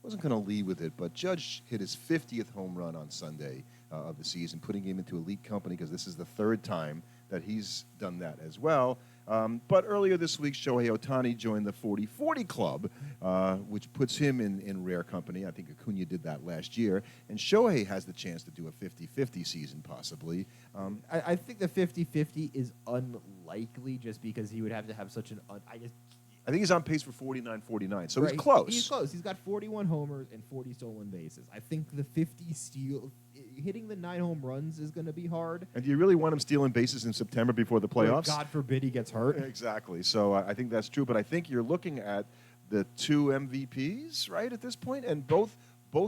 wasn't going to lead with it, but Judge hit his 50th home run on Sunday of the season, putting him into elite company because this is the third time that he's done that as well. But earlier this week, Shohei Ohtani joined the 40-40 club, which puts him in rare company. I think Acuna did that last year. And Shohei has the chance to do a 50-50 season, possibly. I think the 50-50 is unlikely just because he would have to have such an... I think he's on pace for 49-49, so right. he's close. He's close. He's got 41 homers and 40 stolen bases. I think the 50 steal... Hitting the 9 home runs is going to be hard. And do you really want him stealing bases in September before the playoffs? God forbid he gets hurt. Exactly. So I think that's true. But I think you're looking at the 2 MVPs, right, at this point, and both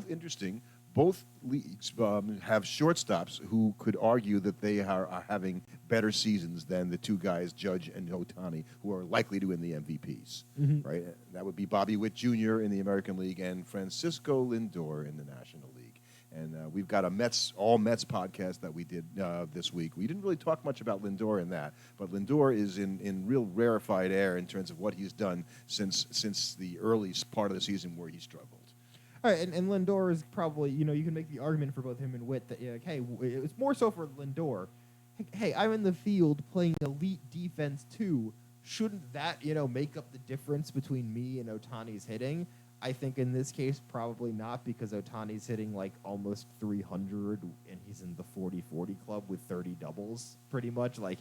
interesting. Both leagues have shortstops who could argue that they are having better seasons than the 2 guys, Judge and Ohtani, who are likely to win the MVPs. Mm-hmm. Right? That would be Bobby Witt Jr. in the American League and Francisco Lindor in the National League. And we've got a all Mets podcast that we did this week. We didn't really talk much about Lindor in that, but Lindor is in real rarefied air in terms of what he's done since the early part of the season where he struggled. All right, and Lindor is probably, you can make the argument for both him and Witt that, hey, it's more so for Lindor. Hey, I'm in the field playing elite defense too. Shouldn't that, make up the difference between me and Ohtani's hitting? I think in this case, probably not, because Ohtani's hitting like almost 300, and he's in the 40-40 club with 30 doubles, pretty much. Like,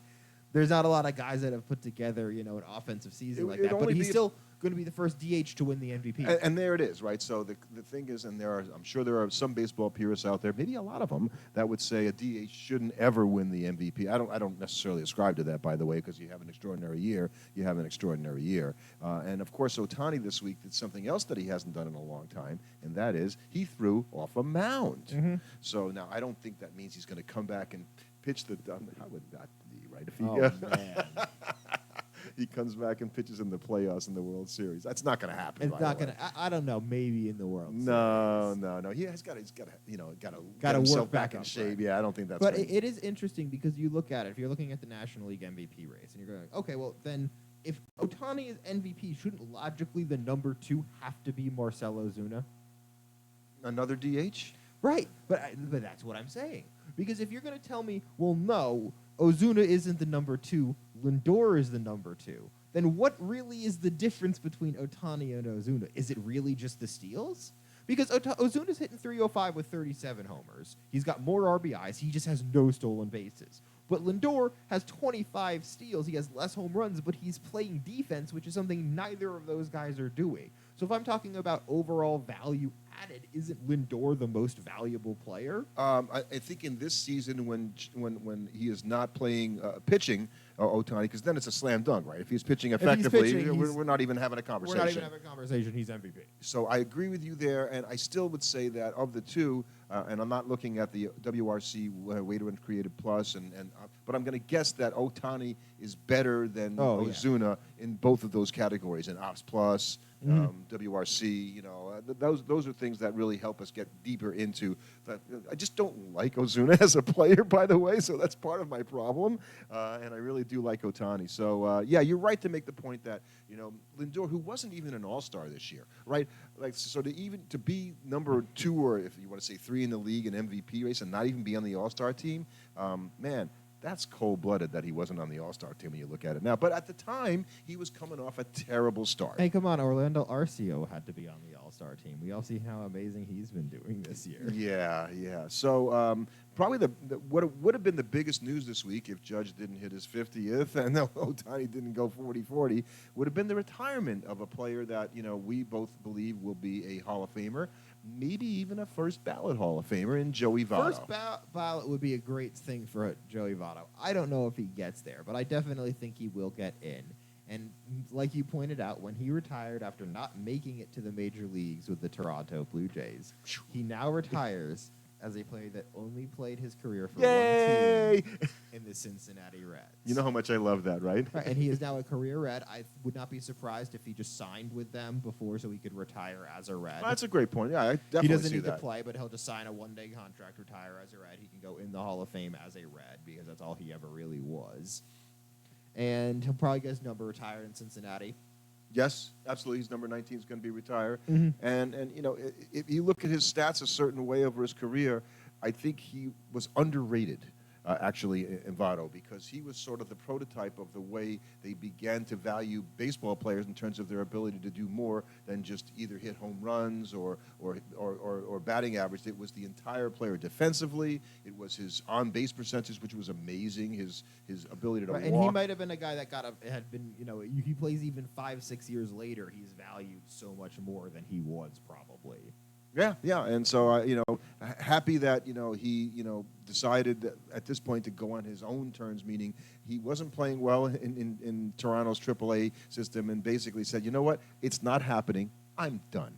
there's not a lot of guys that have put together, an offensive season like that. But he's still going to be the first DH to win the MVP. And there it is, right? So the thing is, and I'm sure there are some baseball purists out there, maybe a lot of them, that would say a DH shouldn't ever win the MVP. I don't necessarily ascribe to that, by the way, because you have an extraordinary year. You have an extraordinary year. And, of course, Ohtani this week did something else that he hasn't done in a long time, and that is he threw off a mound. Mm-hmm. So now I don't think that means he's going to come back and pitch how would that be, right? If he, man. he comes back and pitches in the playoffs in the World Series. That's not going to happen. It's not going to. I don't know. Maybe in the World Series. No. He's got to get himself back in shape. Right. Yeah, I don't think that's. But it is interesting because you look at it. If you're looking at the National League MVP race, and you're going, okay, well then, if Ohtani is MVP, shouldn't logically the number 2 have to be Marcel Ozuna? Another DH? Right, but that's what I'm saying. Because if you're going to tell me, well, no, Ozuna isn't the number 2, Lindor is the number 2, then what really is the difference between Ohtani and Ozuna? Is it really just the steals? Because Ozuna's hitting 305 with 37 homers. He's got more RBIs. He just has no stolen bases. But Lindor has 25 steals. He has less home runs, but he's playing defense, which is something neither of those guys are doing. So if I'm talking about overall value added, isn't Lindor the most valuable player? I think in this season when he is not playing pitching, Ohtani, because then it's a slam dunk, right? If he's pitching effectively, we're not even having a conversation. We're not even having a conversation. He's MVP. So I agree with you there, and I still would say that of the 2, and I'm not looking at the WRC Weighted and Created Plus, but I'm going to guess that Ohtani is better than Ozuna in both of those categories, in Ops Plus, WRC. Those are things that really help us get deeper into that. I just don't like Ozuna as a player, by the way, so that's part of my problem, and I really do like Ohtani. So, you're right to make the point that, Lindor, who wasn't even an all-star this year, right? Like, so to be number 2, or if you want to say 3 in the league in MVP race and not even be on the all-star team, man, that's cold-blooded that he wasn't on the all-star team when you look at it now. But at the time, he was coming off a terrible start. Hey, come on, Orlando Arcio had to be on the all-star team. We all see how amazing he's been doing this year. Yeah. So probably what would have been the biggest news this week if Judge didn't hit his 50th and Ohtani didn't go 40-40 would have been the retirement of a player that we both believe will be a Hall of Famer, maybe even a first ballot Hall of Famer in Joey Votto. First ballot would be a great thing for Joey Votto. I don't know if he gets there, but I definitely think he will get in. And like you pointed out, when he retired after not making it to the major leagues with the Toronto Blue Jays, he now retires as a player that only played his career for one team in the Cincinnati Reds. You know how much I love that, right? And he is now a career Red. I would not be surprised if he just signed with them before so he could retire as a Red. That's a great point. Yeah, I definitely see that. He doesn't need to play, but he'll just sign a one-day contract, retire as a Red. He can go in the Hall of Fame as a Red because that's all he ever really was. And he'll probably get his number retired in Cincinnati. Yes, absolutely. He's number 19. He's going to be retired. Mm-hmm. And you know, if you look at his stats a certain way over his career, I think he was underrated. Actually, in Votto, because he was sort of the prototype of the way they began to value baseball players in terms of their ability to do more than just either hit home runs or batting average. It was the entire player defensively. It was his on-base percentage, which was amazing. His ability to walk. And he might have been a guy that had been, you know, he plays even 5-6 years later. He's valued so much more than he was probably. Yeah, and so you know, happy that he decided that at this point to go on his own terms, meaning he wasn't playing well in Toronto's AAA system, and basically said, you know what, it's not happening. I'm done.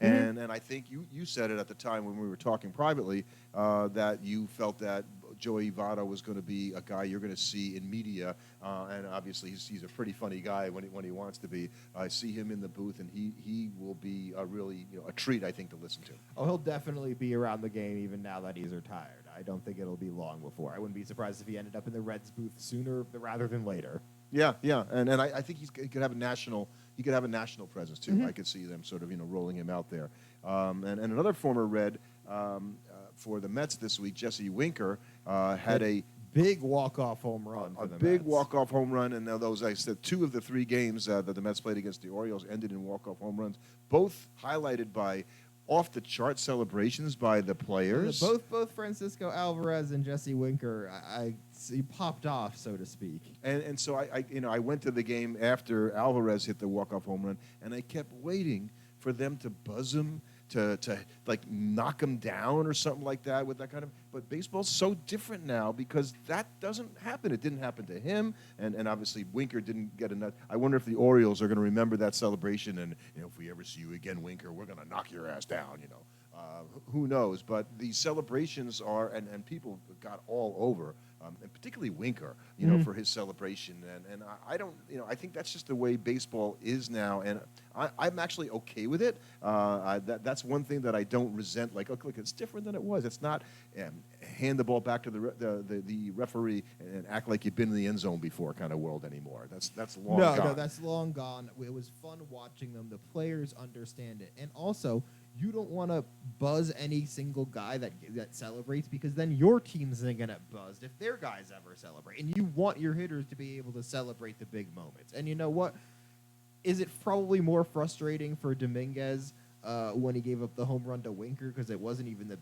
Mm-hmm. And I think you said it at the time when we were talking privately that you felt that Joey Votto was going to be a guy you're going to see in media, and obviously he's a pretty funny guy when he wants to be. I see him in the booth, and he will be a really a treat, I think, to listen to. Oh, he'll definitely be around the game even now that he's retired. I don't think it'll be long before. I wouldn't be surprised if he ended up in the Reds booth sooner rather than later. Yeah, and I think he could have a national. He could have a national presence too. Mm-hmm. I could see them sort of rolling him out there. And another former Red for the Mets this week, Jesse Winker, had a big walk-off home run. A big walk-off home run, and now those, I said, 2 of the 3 games that the Mets played against the Orioles ended in walk-off home runs, both highlighted by off-the-chart celebrations by the players. Both Francisco Alvarez and Jesse Winker, he popped off, so to speak. And so I went to the game after Alvarez hit the walk-off home run, and I kept waiting for them to buzz him, to like knock him down or something like that with that kind of. But baseball's so different now because that doesn't happen. It didn't happen to him, and obviously Winker didn't get enough. I wonder if the Orioles are going to remember that celebration, and if we ever see you again, Winker, we're going to knock your ass down. Who knows? But the celebrations are, and people got all over, and particularly Winker, for his celebration. And I don't, I think that's just the way baseball is now, and I'm actually okay with it. That's one thing that I don't resent. Like, look, it's different than it was. It's not hand the ball back to the referee and act like you've been in the end zone before kind of world anymore. That's long gone. No, that's long gone. It was fun watching them. The players understand it, and also, you don't want to buzz any single guy that celebrates because then your team's going to get buzzed if their guys ever celebrate. And you want your hitters to be able to celebrate the big moments. And you know what? Is it probably more frustrating for Dominguez when he gave up the home run to Winker because it wasn't even that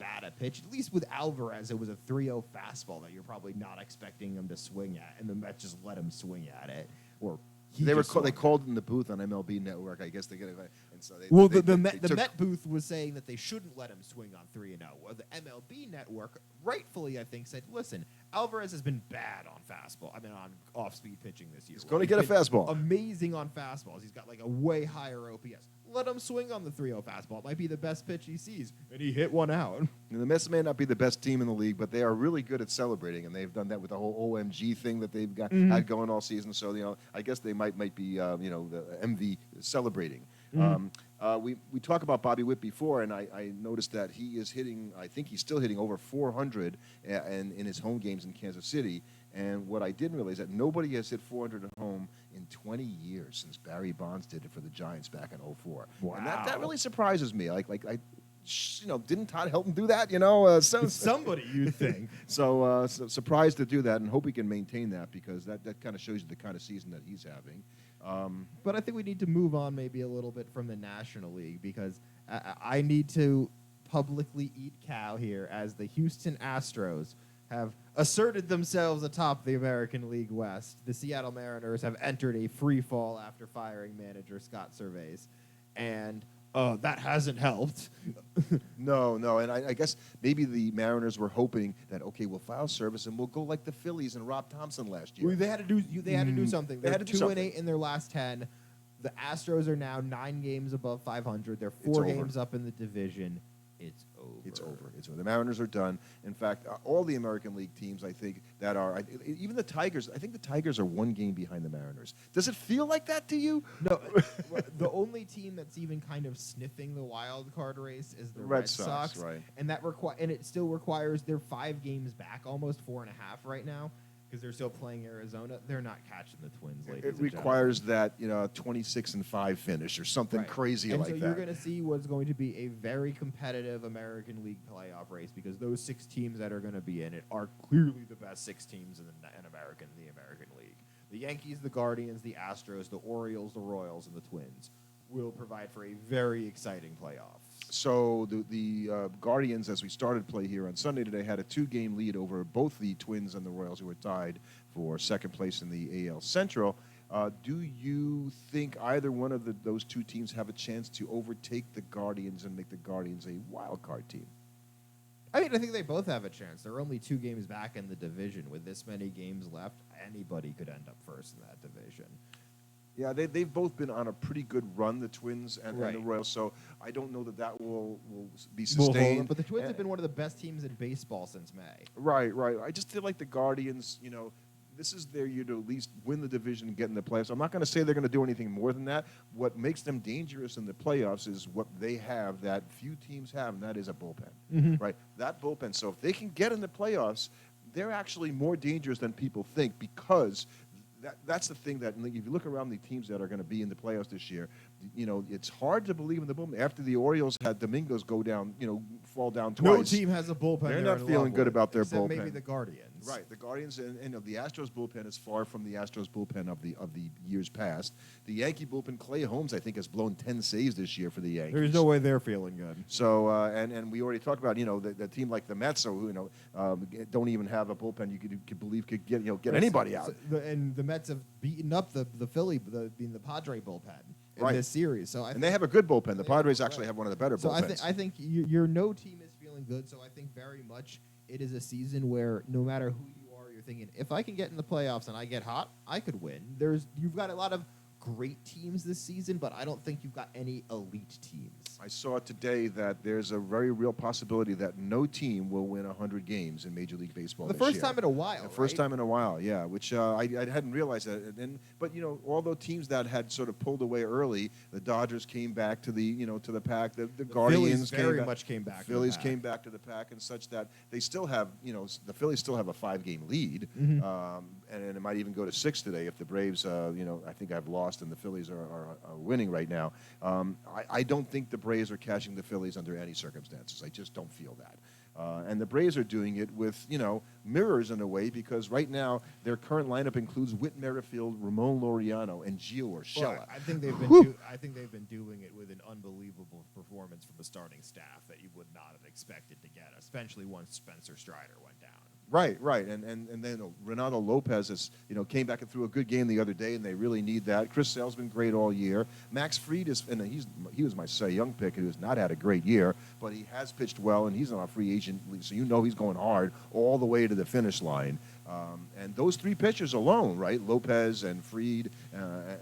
bad a pitch? At least with Alvarez, it was a 3-0 fastball that you're probably not expecting him to swing at, and the Mets just let him swing at it. Or they called in the booth on MLB Network. I guess they get it. And so the Met booth was saying that they shouldn't let him swing on 3-0. Well, the MLB Network, rightfully, I think, said, listen, Alvarez has been bad on fastball. I mean, on off-speed pitching this year. He's going to get a fastball. Amazing on fastballs. He's got like a way higher OPS. Let him swing on the 3-0 fastball. It might be the best pitch he sees. And he hit one out. And the Mets may not be the best team in the league, but they are really good at celebrating, and they've done that with the whole OMG thing that they've had going all season. So, I guess they might be, the MV celebrating. We talked about Bobby Witt before, and I noticed that he is hitting, I think he's still hitting over 400 in his home games in Kansas City. And what I didn't realize that nobody has hit 400 at home in 20 years since Barry Bonds did it for the Giants back in 2004. Wow. And that really surprises me. Didn't Todd Helton do that? Somebody, you'd think. So surprised to do that, and hope he can maintain that because that kind of shows you the kind of season that he's having. But I think we need to move on maybe a little bit from the National League because I need to publicly eat cow here as the Houston Astros have asserted themselves atop the American League West. The Seattle Mariners have entered a free fall after firing manager Scott Servais, and that hasn't helped. No, and I guess maybe the Mariners were hoping that we'll file service and we'll go like the Phillies and Rob Thompson last year. Well, they had to do something. They're 2-8 in their last 10. The Astros are now 9 games above 500. They're 4 games up in the division. It's over. It's over. The Mariners are done. In fact, all the American League teams, I think, that are even the Tigers. I think the Tigers are 1 game behind the Mariners. Does it feel like that to you? No. The only team that's even kind of sniffing the wild card race is the Red Sox, right? And and it still requires they're 5 games back, almost 4.5 right now. because they're still playing Arizona. They're not catching the Twins. It requires that 26-5 finish or something crazy and like so that. You're going to see what's going to be a very competitive American League playoff race because those 6 teams that are going to be in it are clearly the best 6 teams in the American League. The Yankees, the Guardians, the Astros, the Orioles, the Royals, and the Twins will provide for a very exciting playoff. So the Guardians, as we started play here on Sunday today, had a 2-game lead over both the Twins and the Royals, who were tied for second place in the AL Central. Do you think either one of those 2 teams have a chance to overtake the Guardians and make the Guardians a wild card team? I think they both have a chance. They're only 2 games back in the division. With this many games left, anybody could end up first in that division. Yeah, they've both been on a pretty good run, the Twins and the Royals, so I don't know that will be sustained. But the Twins have been one of the best teams in baseball since May. Right. I just feel like the Guardians, this is their year to at least win the division and get in the playoffs. I'm not going to say they're going to do anything more than that. What makes them dangerous in the playoffs is what they have that few teams have, and that is a bullpen, right? That bullpen. So if they can get in the playoffs, they're actually more dangerous than people think because that's the thing that if you look around the teams that are going to be in the playoffs this year, it's hard to believe in the bullpen. After the Orioles had Domingos go down, fall down twice. No team has a bullpen. They're not feeling good about their bullpen. Maybe the Guardians. Right, the Guardians and the Astros bullpen is far from the Astros bullpen of the years past. The Yankee bullpen, Clay Holmes, I think, has blown 10 saves this year for the Yankees. There's no way they're feeling good. So and we already talked about the team like the Mets, who don't even have a bullpen you could believe could get anybody out. And the Mets have beaten up the Philly, the Padre bullpen in this series. So they have a good bullpen. The Padres actually have one of the better bullpens. So I think your no team is feeling good. So I think very much it is a season where no matter who you are, you're thinking, if I can get in the playoffs and I get hot, I could win. You've got a lot of great teams this season, but I don't think you've got any elite teams. I saw today that there's a very real possibility that no team will win 100 games in Major League Baseball The this first year. time in a while, The first time in a while, yeah, which I hadn't realized that. But although teams that had sort of pulled away early, the Dodgers came back to the to the pack. The Guardians very much came back. The Phillies came back to the pack, and such that they still have the Phillies still have a 5-game lead, and it might even go to 6 today if the Braves I think I've lost and the Phillies are winning right now. I don't think the Braves are catching the Phillies under any circumstances. I just don't feel that. And the Braves are doing it with, mirrors in a way, because right now their current lineup includes Whit Merrifield, Ramon Laureano, and Gio Urshela. Well, I think they've been doing it with an unbelievable performance from the starting staff that you would not have expected to get, especially once Spencer Strider went down. Right, and then Renato Lopez has came back and threw a good game the other day, and they really need that. Chris Sale's been great all year. Max Fried he was my Cy Young pick, who has not had a great year, but he has pitched well, and he's on a free agent league, so he's going hard all the way to the finish line. And those 3 pitchers alone, right, Lopez and Fried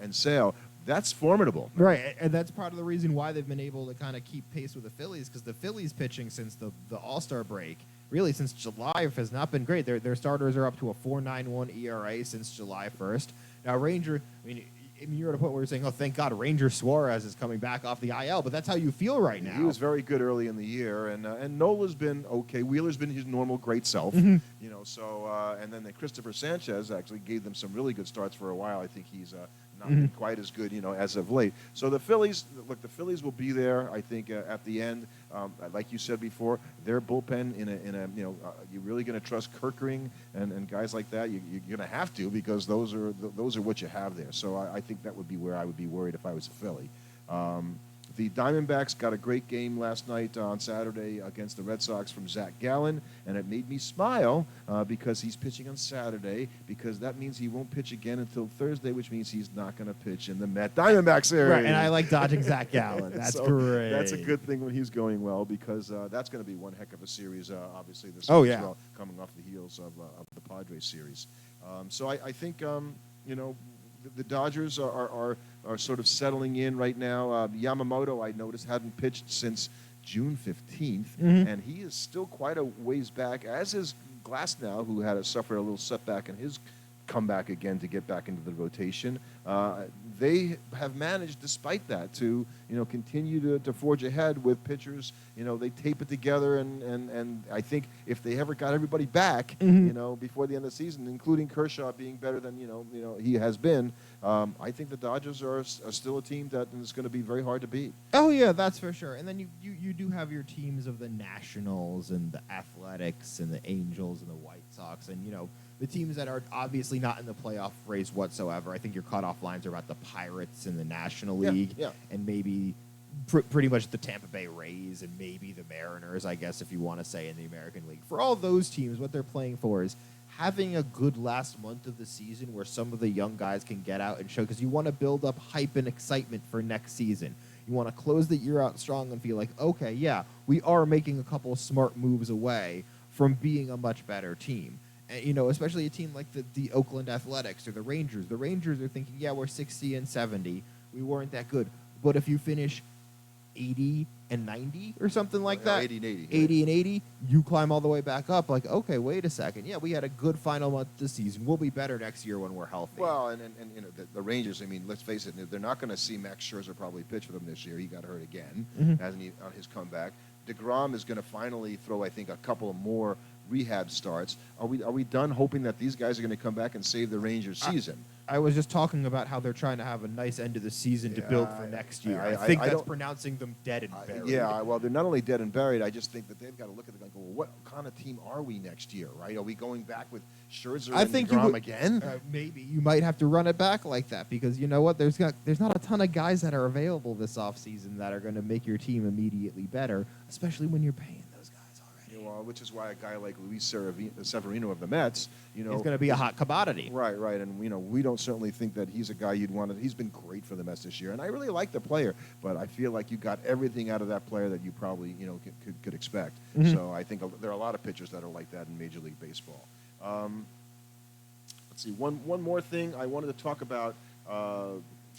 and Sale, that's formidable. Right, and that's part of the reason why they've been able to kind of keep pace with the Phillies, because the Phillies pitching since the All-Star break, really since July, has not been great. Their starters are up to a 4.91 ERA since July 1st. Now, Ranger, you're at a point where you're saying, oh, thank God, Ranger Suarez is coming back off the IL, but that's how you feel right now. He was very good early in the year, and Nola's been okay. Wheeler's been his normal great self, So and then Christopher Sanchez actually gave them some really good starts for a while. I think he's not been quite as good, as of late. So the Phillies will be there, I think, at the end. Like you said before, their bullpen you're really going to trust Kirkering and guys like that. You're going to have to, because those are what you have there. So I think that would be where I would be worried if I was a Philly. The Diamondbacks got a great game last night on Saturday against the Red Sox from Zach Gallen, and it made me smile because he's pitching on Saturday, because that means he won't pitch again until Thursday, which means he's not going to pitch in the Met-Diamondback series. Right, and I like dodging Zach Gallen. That's great. That's a good thing when he's going well, because that's going to be one heck of a series, obviously, this week as well, coming off the heels of the Padres series. So I think, the Dodgers are sort of settling in right now. Yamamoto, I noticed, hadn't pitched since June 15th, and he is still quite a ways back, as is Glasnow, who suffered a little setback in his come back again to get back into the rotation. They have managed, despite that, to continue to forge ahead with pitchers. They tape it together, and I think if they ever got everybody back, before the end of the season, including Kershaw being better than he has been, I think the Dodgers are still a team that is going to be very hard to beat. Oh yeah, that's for sure. And then you do have your teams of the Nationals and the Athletics and the Angels and the White Sox, and the teams that are obviously not in the playoff race whatsoever. I think your cutoff lines are about the Pirates in the National League, and maybe pretty much the Tampa Bay Rays and maybe the Mariners, I guess, if you want to say, in the American League. For all those teams, what they're playing for is having a good last month of the season where some of the young guys can get out and show, because you want to build up hype and excitement for next season. You want to close the year out strong and feel like, okay, yeah, we are making a couple of smart moves away from being a much better team. And, especially a team like the Oakland Athletics or the Rangers. The Rangers are thinking, yeah, we're 60 and 70. We weren't that good. But if you finish 80 and 90 or something like that, 80 and 80. 80 and 80, you climb all the way back up. Like, okay, wait a second. Yeah, we had a good final month this season. We'll be better next year when we're healthy. Well, and the Rangers, I mean, let's face it, they're not going to see Max Scherzer probably pitch for them this year. He got hurt again, hasn't he, on his comeback. DeGrom is going to finally throw, I think, a couple of more rehab starts. Are we done hoping that these guys are going to come back and save the Rangers season? I was just talking about how they're trying to have a nice end of the season to build for next year. I think that's pronouncing them dead and buried. Yeah, well, they're not only dead and buried. I just think that they've got to look at it and go, well, what kind of team are we next year, right? Are we going back with Scherzer and DeGrom again? Maybe. You might have to run it back like that because you know what? There's not a ton of guys that are available this offseason that are going to make your team immediately better, especially when you're paying those guys already. Well, which is why a guy like Luis Severino of the Mets, he's going to be a hot commodity. Right, and we don't certainly think that he's a guy you'd want to. He's been great for the Mets this year, and I really like the player, but I feel like you got everything out of that player that you probably could expect. So I think there are a lot of pitchers that are like that in Major League Baseball. Let's see, one more thing I wanted to talk about.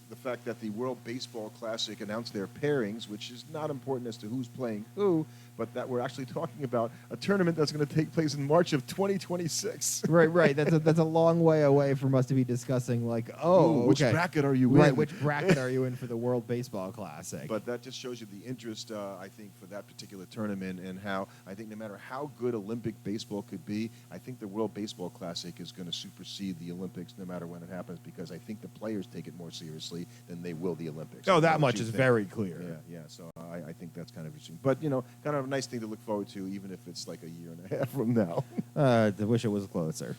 The fact that the World Baseball Classic announced their pairings, which is not important as to who's playing who, but that we're actually talking about a tournament that's going to take place in March of 2026. Right. That's a long way away from us to be discussing which bracket are you in? Right, which bracket are you in for the World Baseball Classic? But that just shows you the interest, I think, for that particular tournament and how I think no matter how good Olympic baseball could be, I think the World Baseball Classic is going to supersede the Olympics no matter when it happens because I think the players take it more seriously than they will the Olympics. Oh, that much is very clear. Yeah. So I think that's kind of interesting. But, kind of a nice thing to look forward to, even if it's like a year and a half from now. I wish it was closer.